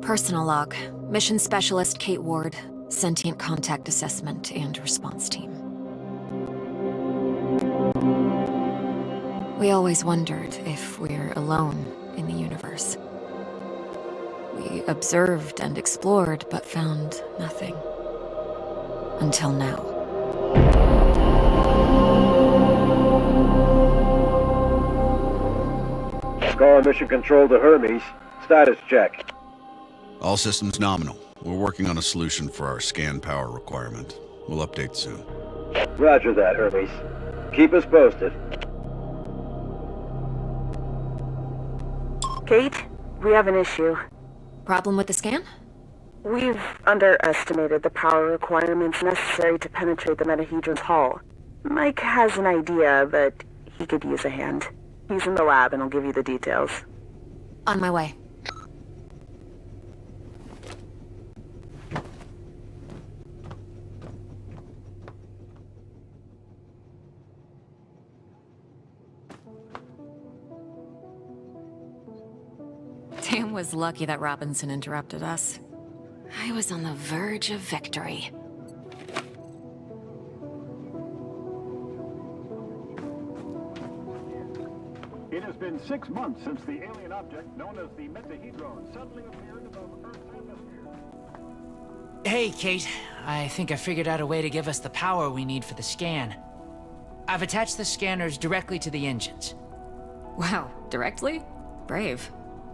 Personal log. Mission Specialist Kate Ward. Sentient Contact Assessment and Response Team. We always wondered if we're alone in the universe. We observed and explored, but found nothing. Until now. Calling Mission Control to Hermes. Status check. All systems nominal. We're working on a solution for our scan power requirement. We'll update soon. Roger that, Hermes. Keep us posted. Kate, we have an issue. Problem with the scan? We've underestimated the power requirements necessary to penetrate the Metahedron's hull. Mike has an idea, but he could use a hand. He's in the lab and I'll give you the details. On my way. Tam was lucky that Robinson interrupted us. I was on the verge of victory. It has been 6 months since the alien object known as the Metahedron suddenly appeared above Earth's atmosphere. Hey, Kate. I think I figured out a way to give us the power we need for the scan. I've attached the scanners directly to the engines. Wow, directly? Brave.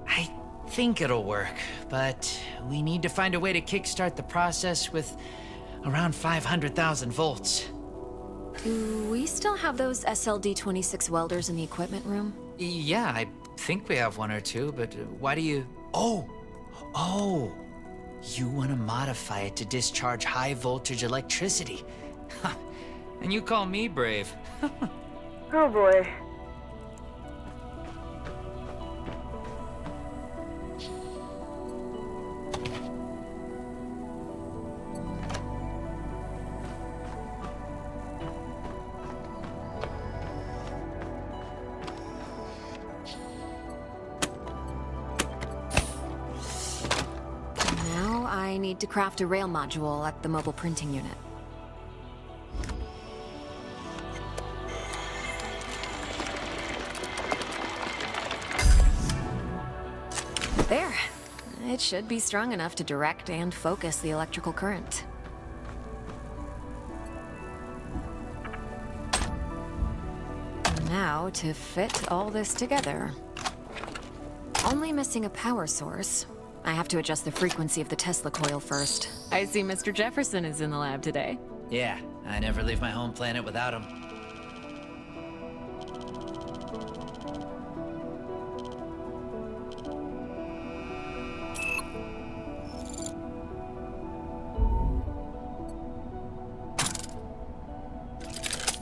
I think it'll work, but we need to find a way to kickstart the process with around 500,000 volts. Do we still have those SLD-26 welders in the equipment room? Yeah, I think we have one or two, but why do you... Oh! You want to modify it to discharge high-voltage electricity. And you call me brave. Oh boy. Now I need to craft a rail module at the mobile printing unit. There. It should be strong enough to direct and focus the electrical current. Now to fit all this together. Only missing a power source. I have to adjust the frequency of the Tesla coil first. I see Mr. Jefferson is in the lab today. Yeah, I never leave my home planet without him.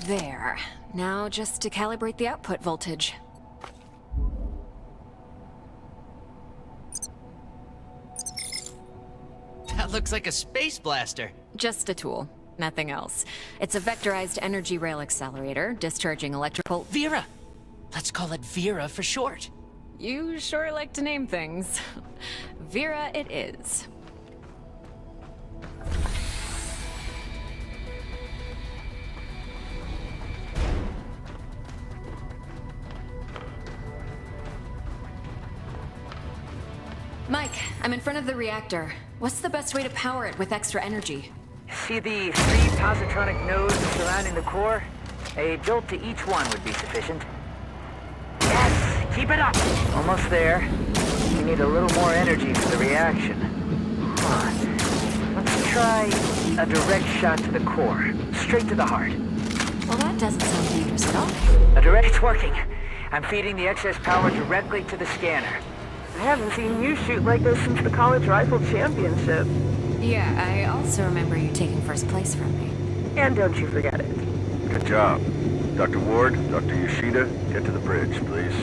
There. Now just to calibrate the output voltage. That looks like a space blaster. Just a tool. Nothing else. It's a vectorized energy rail accelerator, discharging electrical... Vera! Let's call it Vera for short. You sure like to name things. Vera it is. Mike, I'm in front of the reactor. What's the best way to power it with extra energy? See the 3 positronic nodes surrounding the core? A jolt to each one would be sufficient. Yes! Keep it up! Almost there. We need a little more energy for the reaction. Let's try a direct shot to the core. Straight to the heart. Well, that doesn't sound dangerous at all. A direct... It's working. I'm feeding the excess power directly to the scanner. I haven't seen you shoot like this since the college rifle championship. Yeah, I also remember you taking first place from me. And don't you forget it. Good job. Dr. Ward, Dr. Yoshida, get to the bridge, please.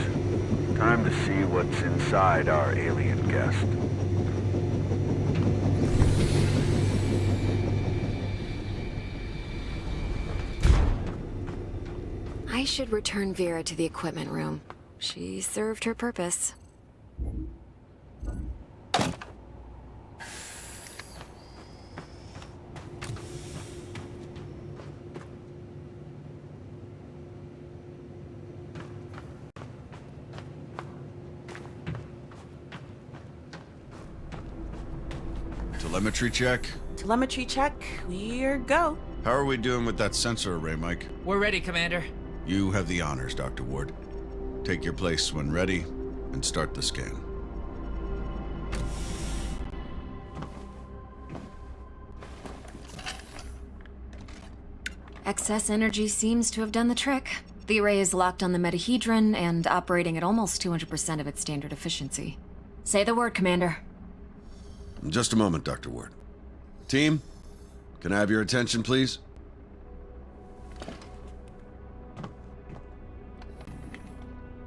Time to see what's inside our alien guest. I should return Vera to the equipment room. She served her purpose. Telemetry check? Telemetry check. We're go. How are we doing with that sensor array, Mike? We're ready, Commander. You have the honors, Dr. Ward. Take your place when ready, and start the scan. Excess energy seems to have done the trick. The array is locked on the metahedron and operating at almost 200% of its standard efficiency. Say the word, Commander. In just a moment, Dr. Ward. Team, can I have your attention, please?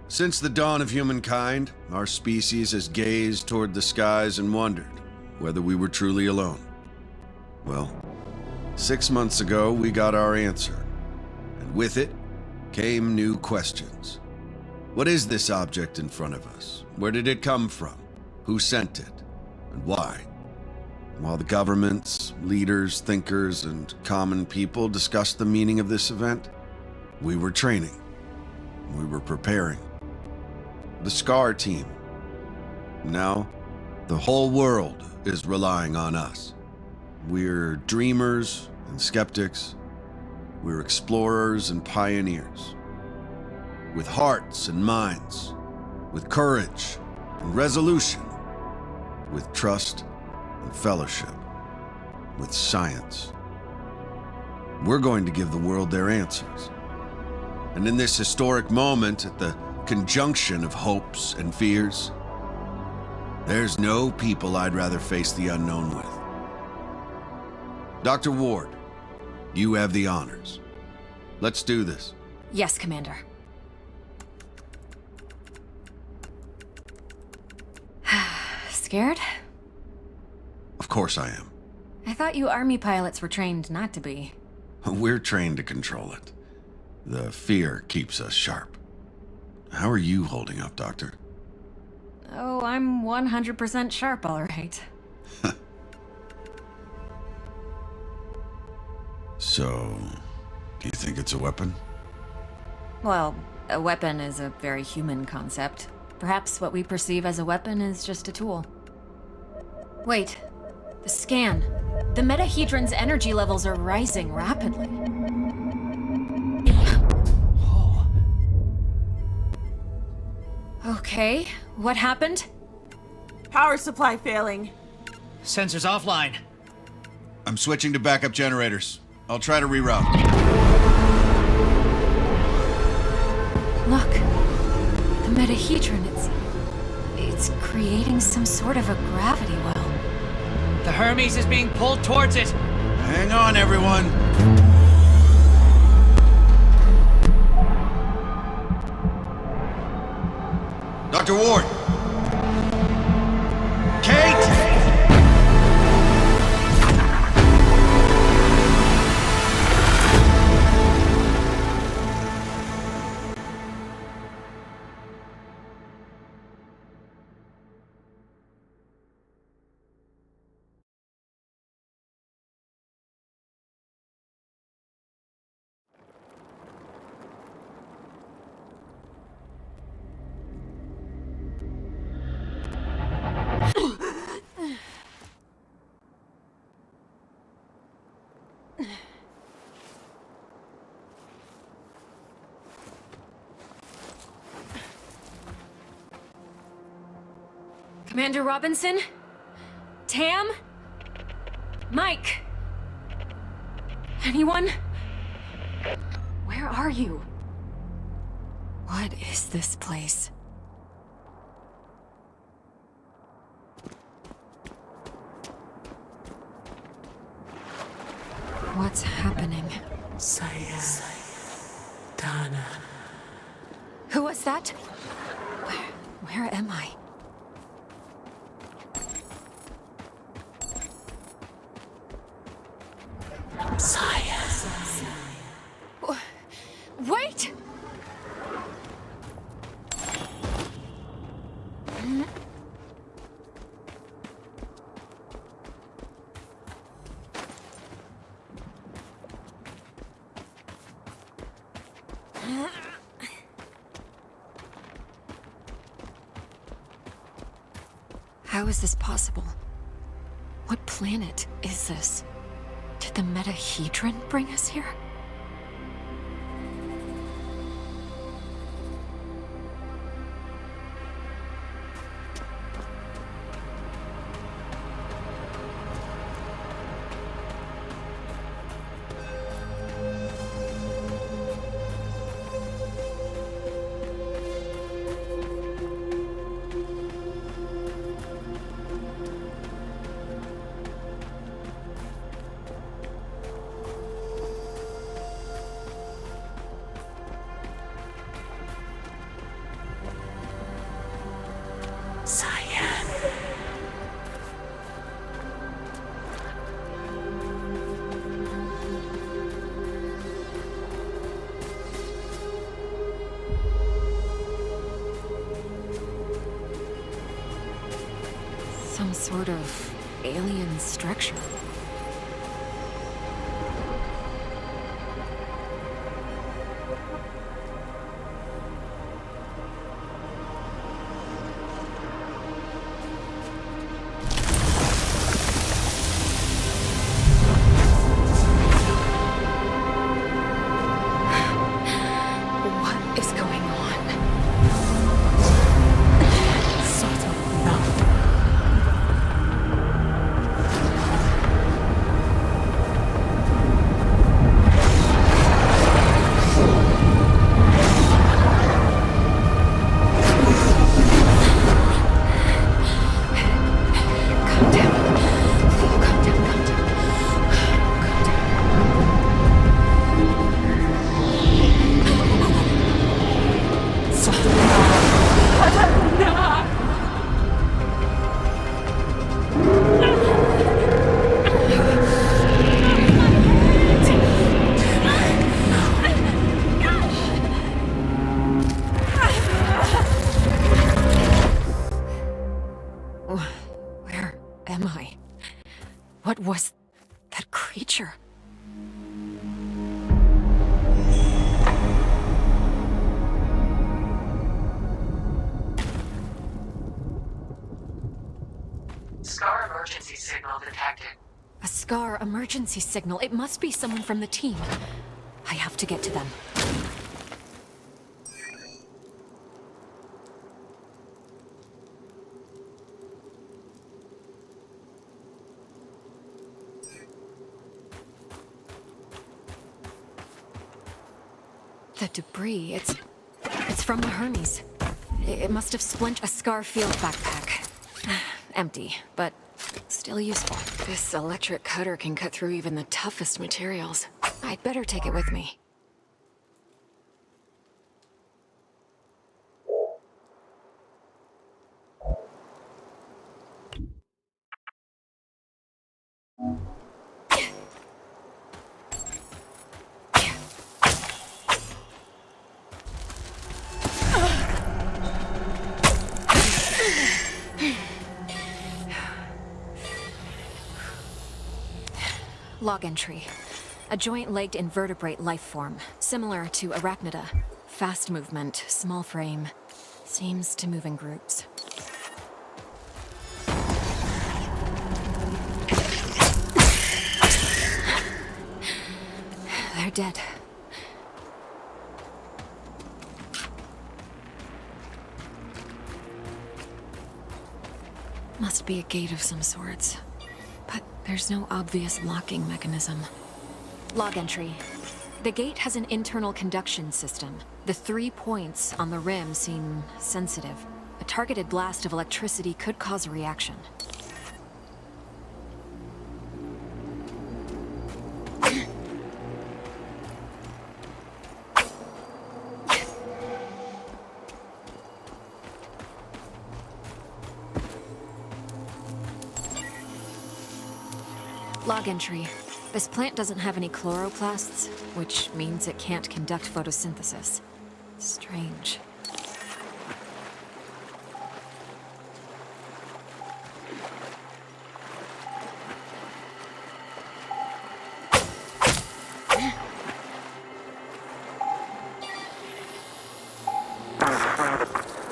Since the dawn of humankind, our species has gazed toward the skies and wondered whether we were truly alone. Well, 6 months ago, we got our answer. And with it came new questions. What is this object in front of us? Where did it come from? Who sent it? And why? While the governments, leaders, thinkers, and common people discussed the meaning of this event, we were training. We were preparing. The SCAR team. Now, the whole world is relying on us. We're dreamers and skeptics. We're explorers and pioneers. With hearts and minds. With courage and resolution. With trust and fellowship. With science. We're going to give the world their answers. And in this historic moment, at the conjunction of hopes and fears, there's no people I'd rather face the unknown with. Dr. Ward, you have the honors. Let's do this. Yes, Commander. Scared? Of course I am. I thought you Army pilots were trained not to be. We're trained to control it. The fear keeps us sharp. How are you holding up, Doctor? Oh, I'm 100% sharp, all right. So, do you think it's a weapon? Well, a weapon is a very human concept. Perhaps what we perceive as a weapon is just a tool. Wait, the scan. The metahedron's energy levels are rising rapidly. Okay, what happened? Power supply failing. Sensors offline. I'm switching to backup generators. I'll try to reroute. Look, the metahedron, it's creating some sort of a gravity well. The Hermes is being pulled towards it. Hang on, everyone. Dr. Ward! Kate! Commander Robinson? Tam? Mike? Anyone? Where are you? What is this place? What's happening? Dana. Who was that? Where am I? Wait! How is this possible? What planet is this? Did the Metahedron bring us here? Cyan. Some sort of alien structure. What is going on? Calm down. Calm down, calm down. Calm down. Where am I? What was that creature? Scar emergency signal detected. A Scar emergency signal. It must be someone from the team. I have to get to them. The debris, it's from the Hermes. It must have splintered a Scar field backpack. Empty, but still useful. This electric cutter can cut through even the toughest materials. I'd better take it with me. Log entry. A joint-legged invertebrate life form, similar to Arachnida. Fast movement, small frame. Seems to move in groups. They're dead. Must be a gate of some sorts. But there's no obvious locking mechanism. Log entry. The gate has an internal conduction system. The 3 points on the rim seem sensitive. A targeted blast of electricity could cause a reaction. Log entry. This plant doesn't have any chloroplasts, which means it can't conduct photosynthesis. Strange.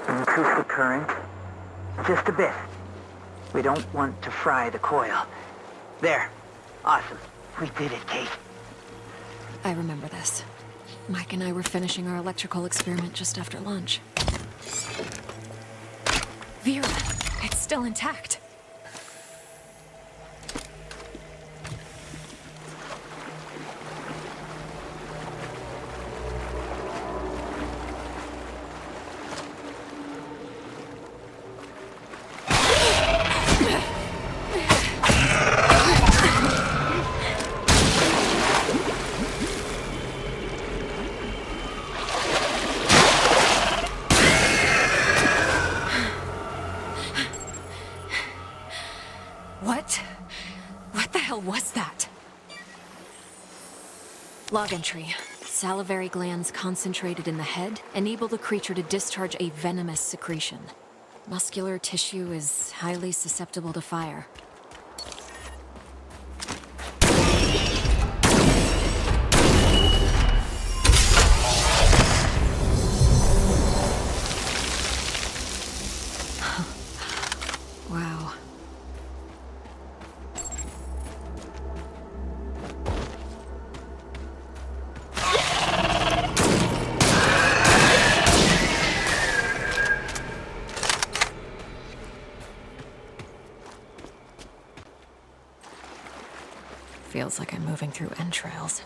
Increase the current. Just a bit. We don't want to fry the coil. There. Awesome. We did it, Kate. I remember this. Mike and I were finishing our electrical experiment just after lunch. Vera, it's still intact. What the hell was that? Log entry. Salivary glands concentrated in the head enable the creature to discharge a venomous secretion. Muscular tissue is highly susceptible to fire. Wow. Feels like I'm moving through entrails.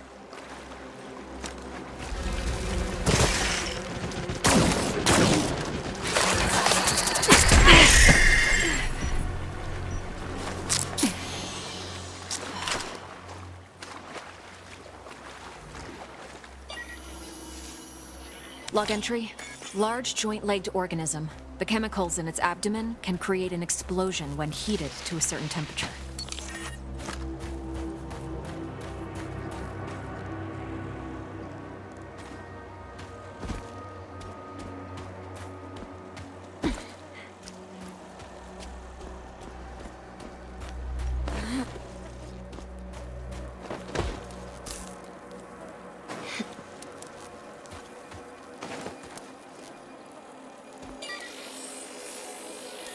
Log entry. Large joint-legged organism. The chemicals in its abdomen can create an explosion when heated to a certain temperature.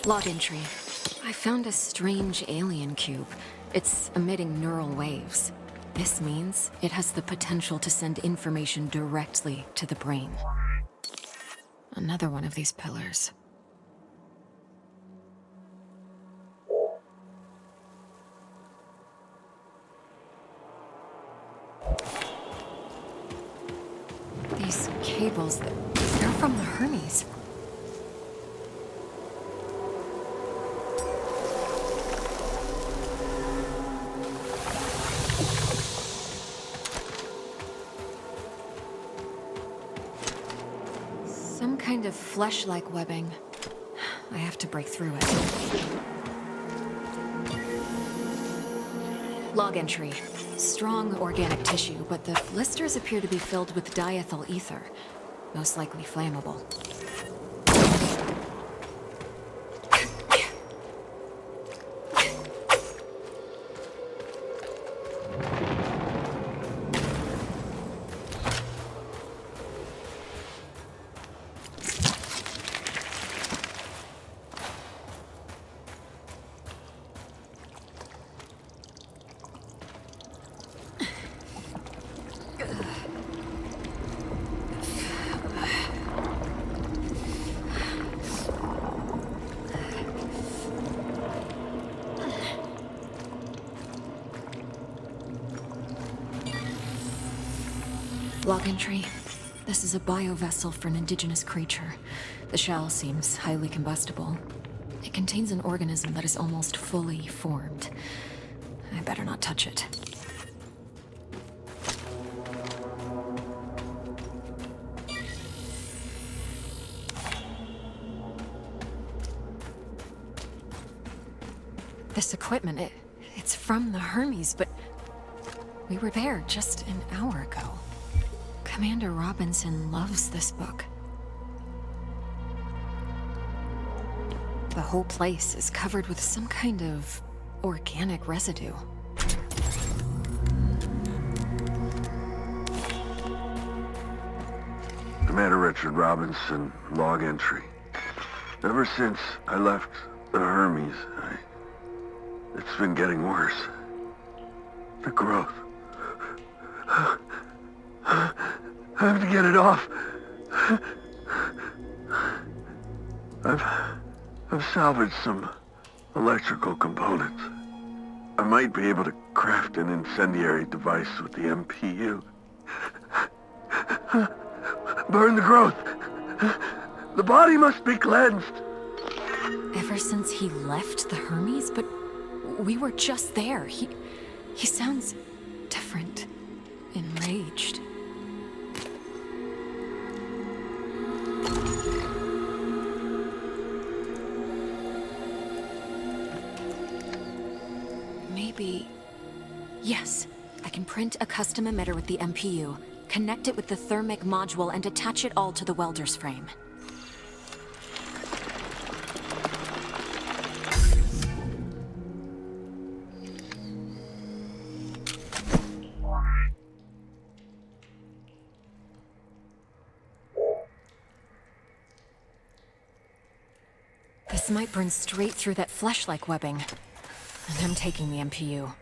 Log entry. I found a strange alien cube. It's emitting neural waves. This means it has the potential to send information directly to the brain. Another one of these pillars. These cables, they're from the Hermes. Some kind of flesh-like webbing. I have to break through it. Log entry. Strong organic tissue, but the blisters appear to be filled with diethyl ether. Most likely flammable. Log entry. This is a biovessel for an indigenous creature. The shell seems highly combustible. It contains an organism that is almost fully formed. I better not touch it. This equipment, it's from the Hermes, but we were there just an hour ago. Commander Robinson loves this book. The whole place is covered with some kind of organic residue. Commander Richard Robinson, log entry. Ever since I left the Hermes, it's been getting worse. The growth. I have to get it off. I've salvaged some electrical components. I might be able to craft an incendiary device with the MPU. Burn the growth. The body must be cleansed. Ever since he left the Hermes? But we were just there. He sounds different. Enraged. Maybe... Yes. I can print a custom emitter with the MPU, connect it with the thermic module, and attach it all to the welder's frame. This might burn straight through that flesh-like webbing. And I'm taking the MPU.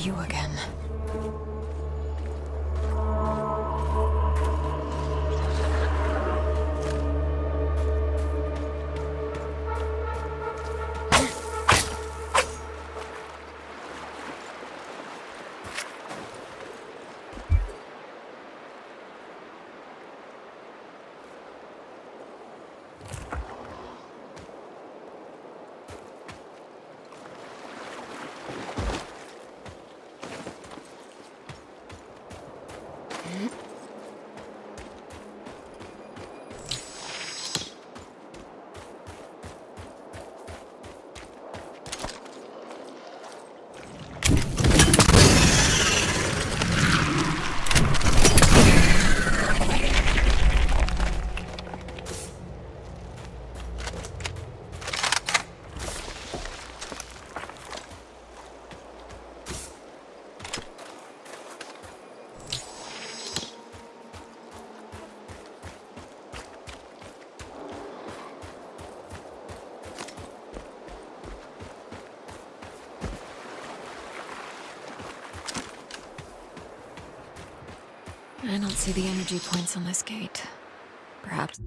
You again. I don't see the energy points on this gate. Perhaps...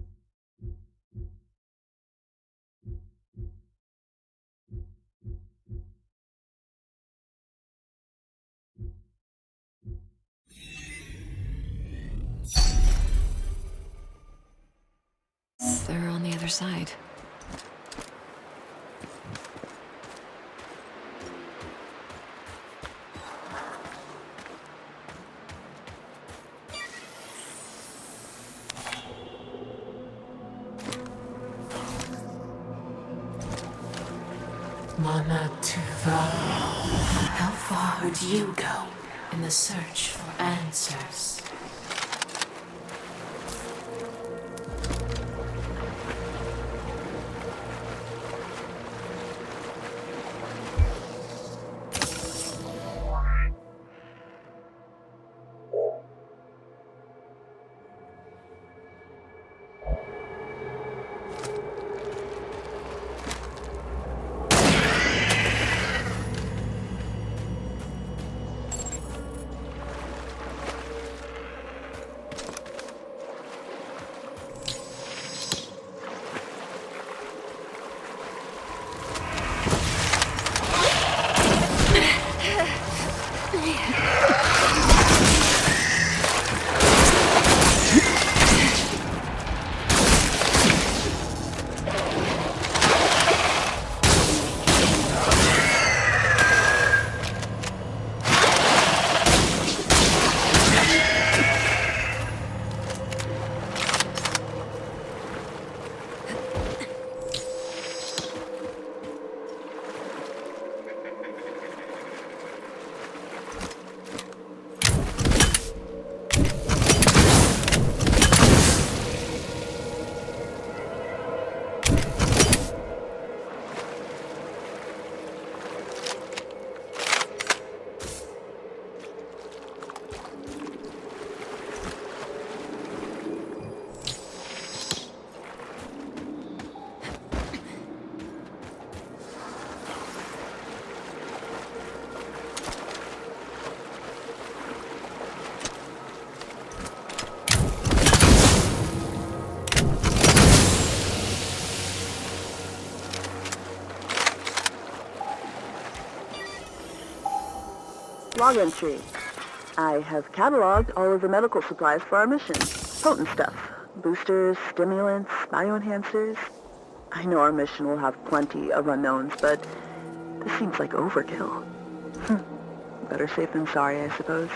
They're on the other side. Mana Tuva. How far would you go in the search for answers? Log entry. I have cataloged all of the medical supplies for our mission. Potent stuff. Boosters, stimulants, bioenhancers. I know our mission will have plenty of unknowns, but this seems like overkill. Better safe than sorry, I suppose.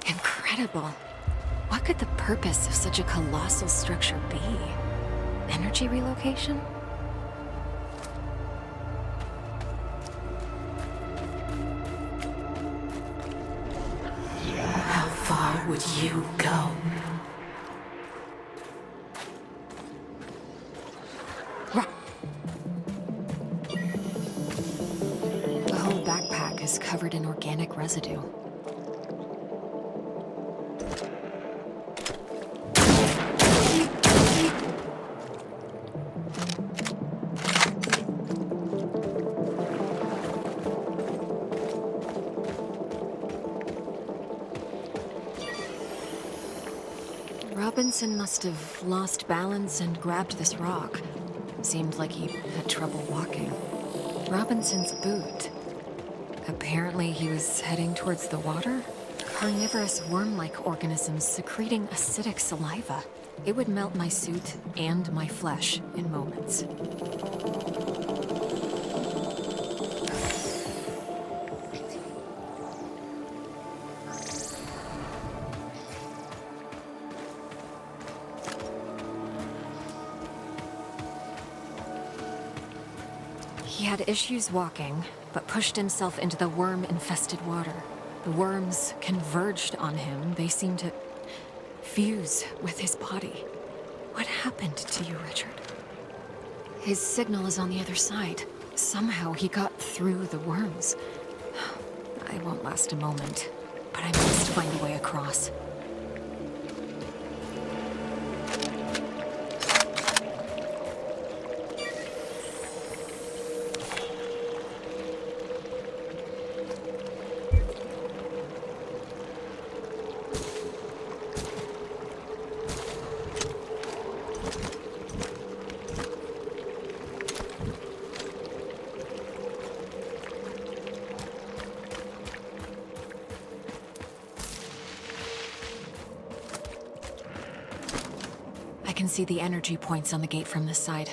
Incredible. What could the purpose of such a colossal structure be? Energy relocation? How far would you go? The whole backpack is covered in organic residue. Robinson must have lost balance and grabbed this rock. Seemed like he had trouble walking. Robinson's boot. Apparently he was heading towards the water? Carnivorous worm-like organisms secreting acidic saliva. It would melt my suit and my flesh in moments. He had issues walking, but pushed himself into the worm-infested water. The worms converged on him. They seemed to fuse with his body. What happened to you, Richard? His signal is on the other side. Somehow he got through the worms. I won't last a moment, but I must find a way across. I can see the energy points on the gate from this side.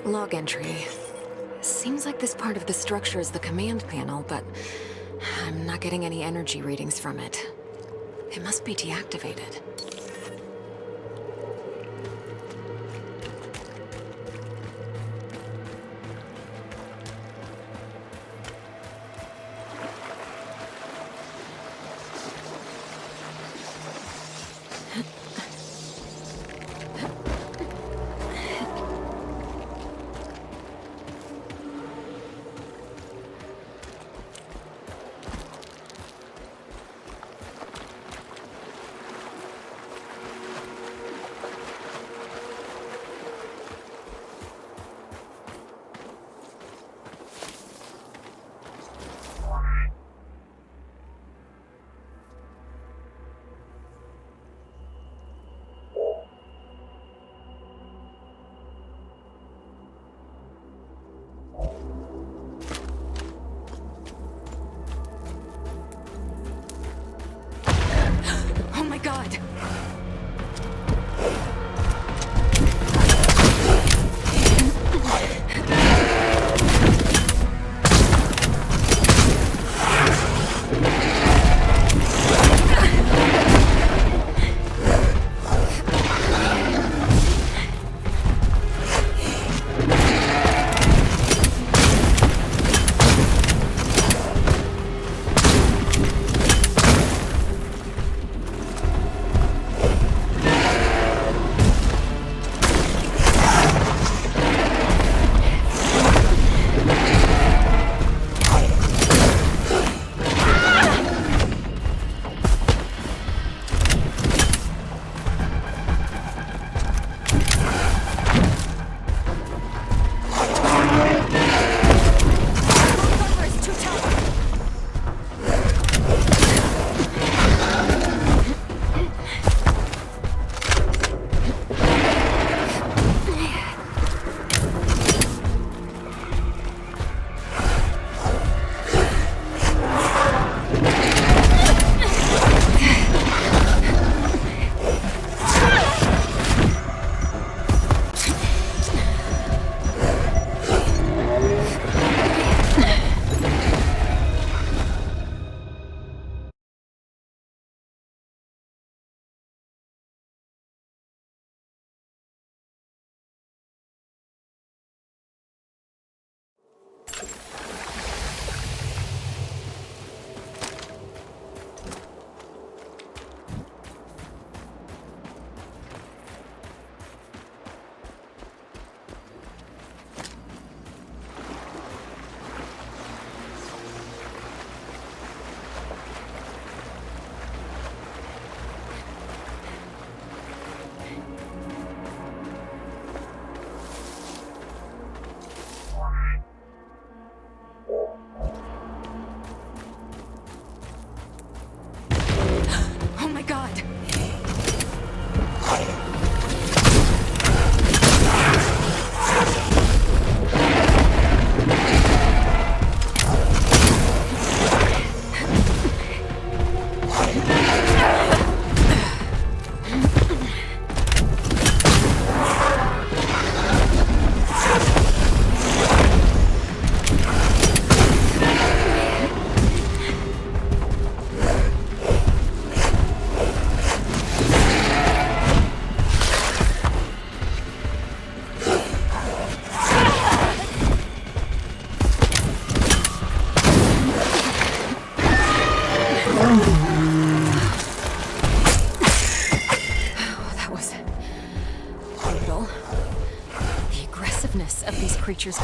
Log entry. Seems like this part of the structure is the command panel, but I'm not getting any energy readings from it. It must be deactivated.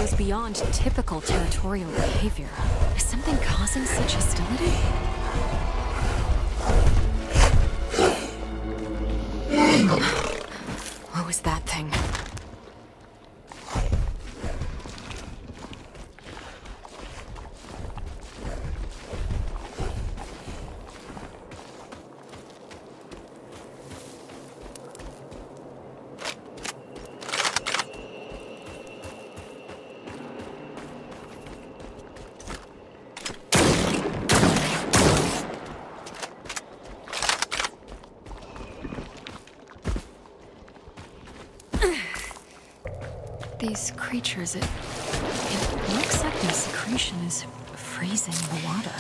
goes beyond typical territorial behavior. Is something causing such hostility? What was that thing? These creatures, it looks like their secretion is freezing the water.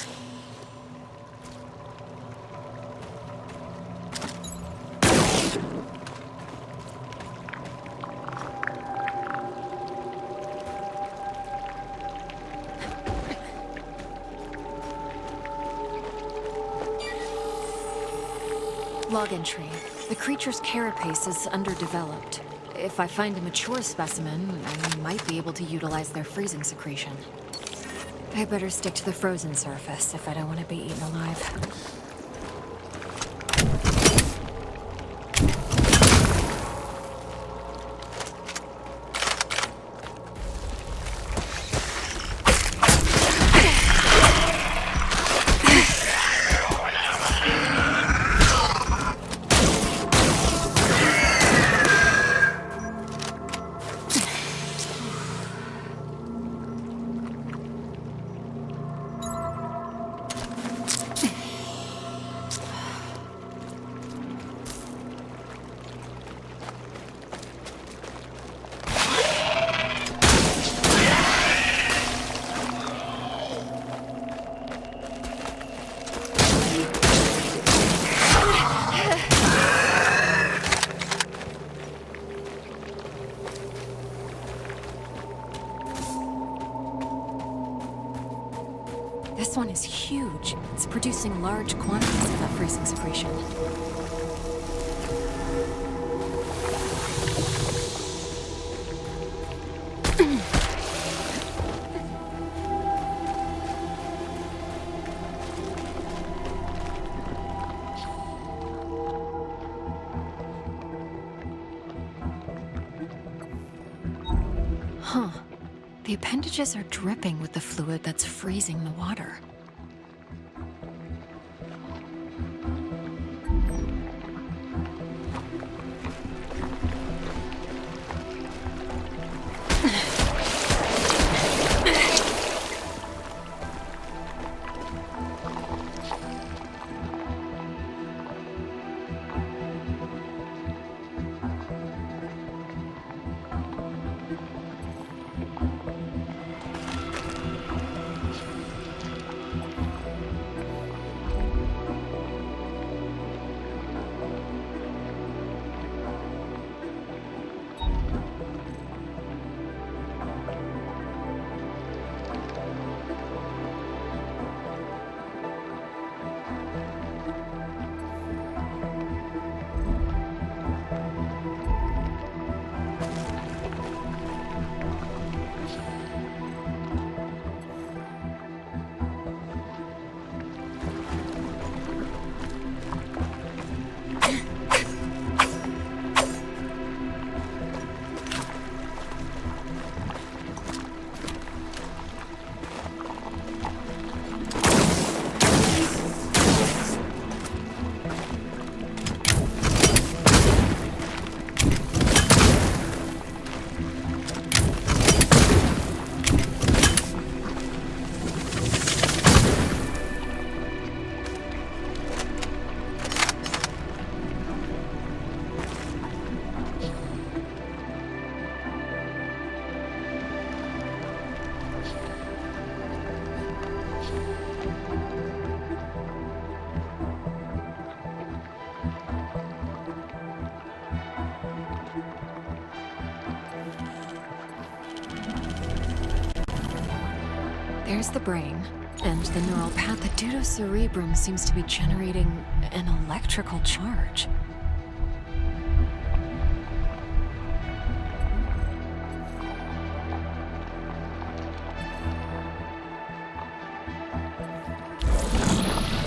Log entry. The creature's carapace is underdeveloped. If I find a mature specimen, I might be able to utilize their freezing secretion. I better stick to the frozen surface if I don't want to be eaten alive. This one is huge. It's producing large quantities of that freezing secretion. Huh. The appendages are dripping with the fluid that's freezing the water. There's the brain, and the neural path. The Deuterocerebrum seems to be generating an electrical charge.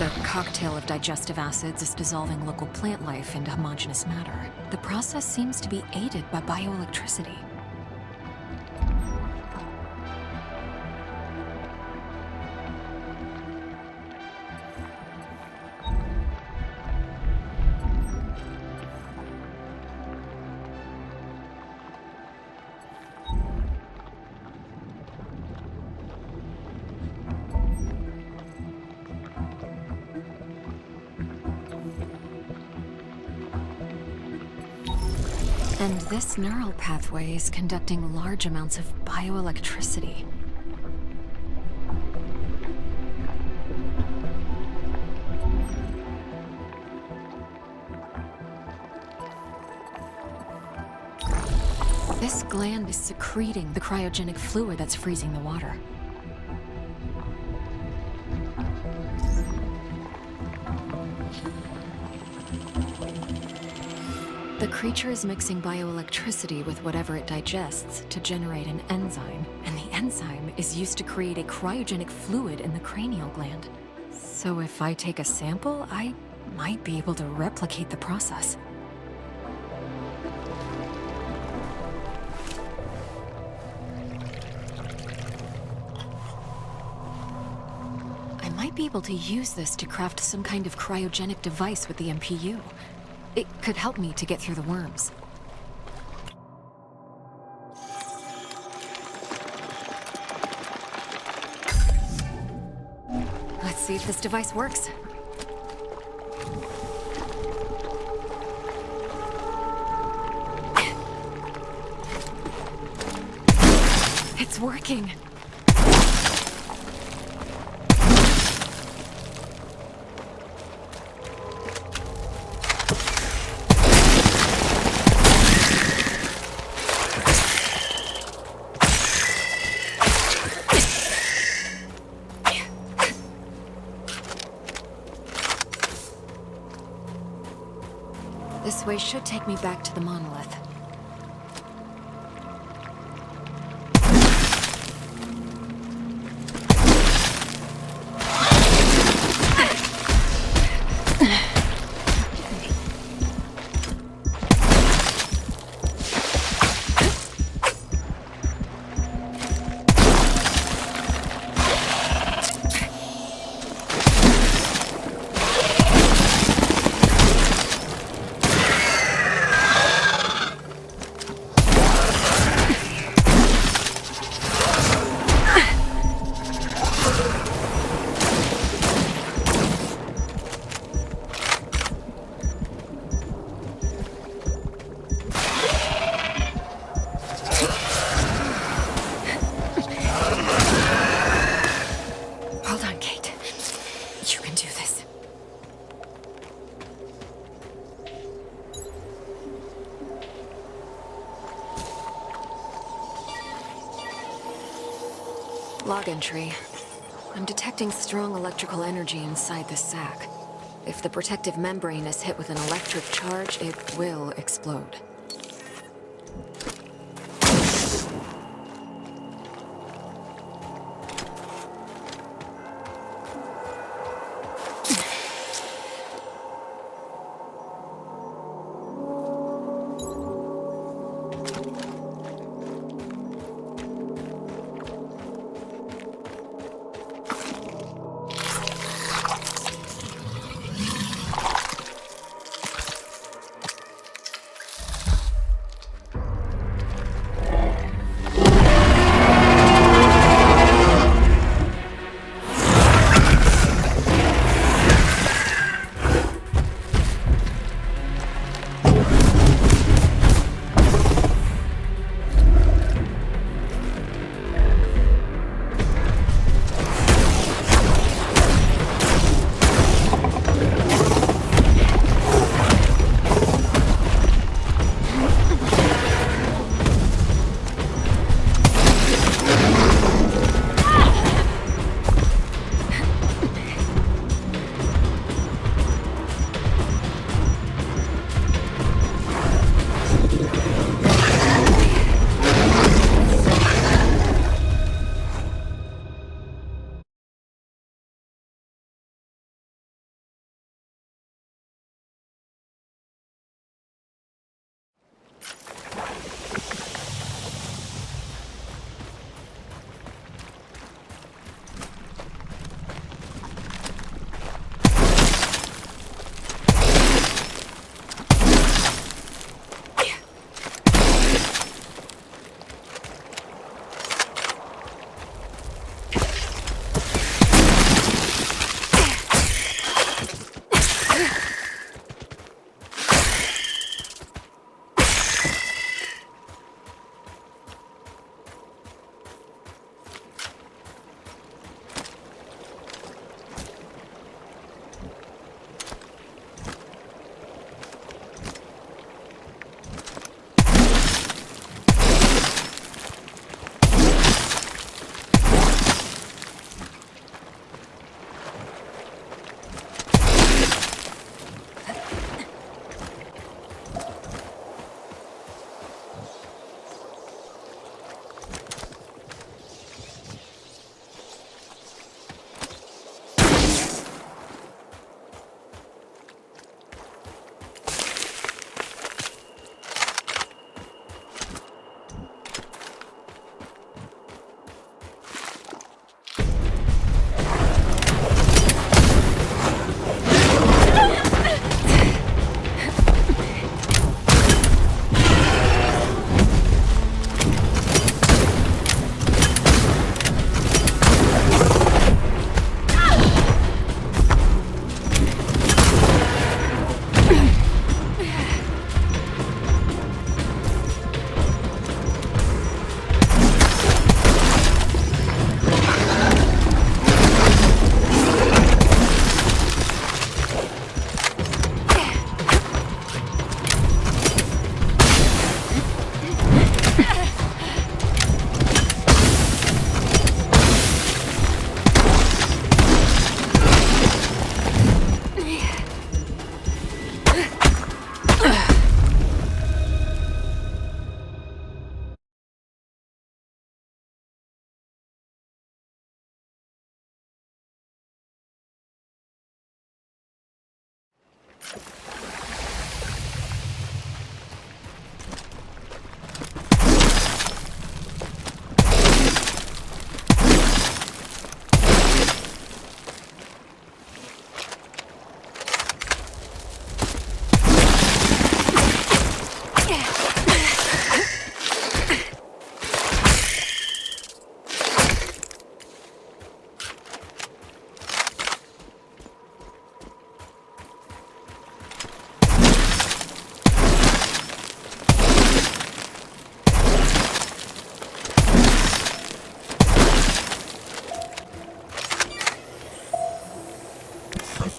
The cocktail of digestive acids is dissolving local plant life into homogeneous matter. The process seems to be aided by bioelectricity. And this neural pathway is conducting large amounts of bioelectricity. This gland is secreting the cryogenic fluid that's freezing the water. The creature is mixing bioelectricity with whatever it digests to generate an enzyme, and the enzyme is used to create a cryogenic fluid in the cranial gland. So if I take a sample, I might be able to replicate the process. I might be able to use this to craft some kind of cryogenic device with the MPU. It could help me to get through the worms. Let's see if this device works. It's working. This way should take me back to the monolith. Log entry. I'm detecting strong electrical energy inside the sac. If the protective membrane is hit with an electric charge, it will explode.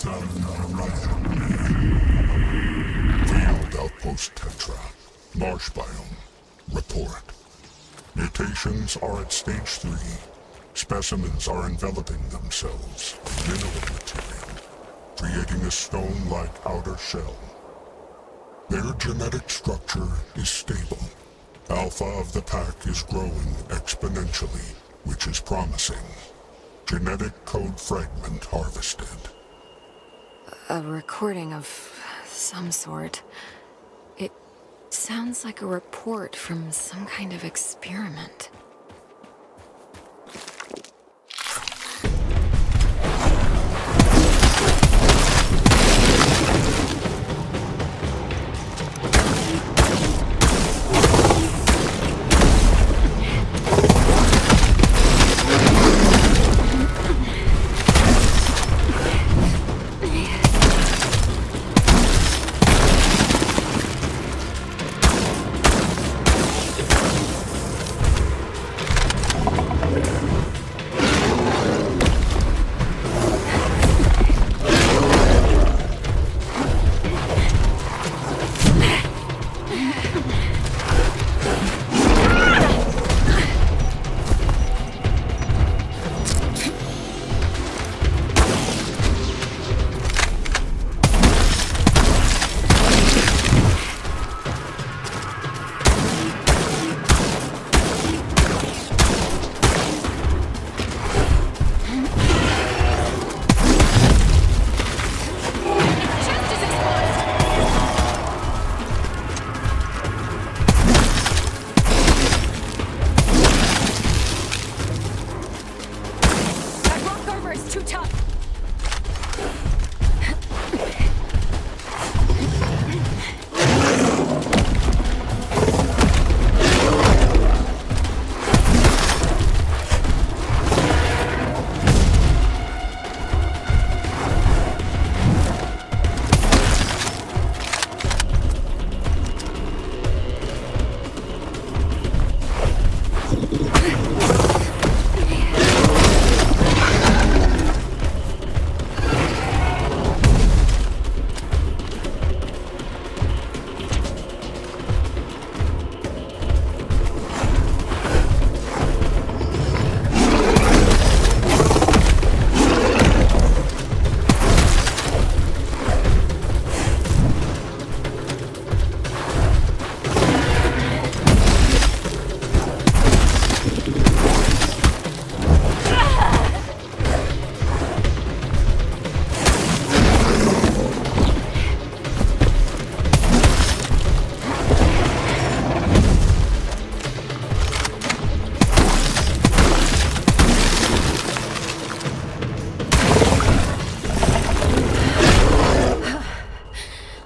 Field Outpost Tetra. Marsh biome. Report. Mutations are at stage 3. Specimens are enveloping themselves. Mineral material. Creating a stone-like outer shell. Their genetic structure is stable. Alpha of the pack is growing exponentially, which is promising. Genetic code fragment harvested. A recording of some sort. It sounds like a report from some kind of experiment.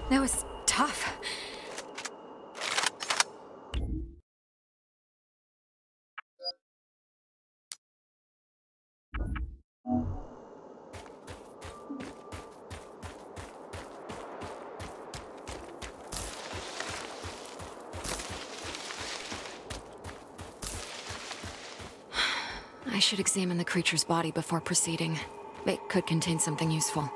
That was tough. I should examine the creature's body before proceeding. It could contain something useful.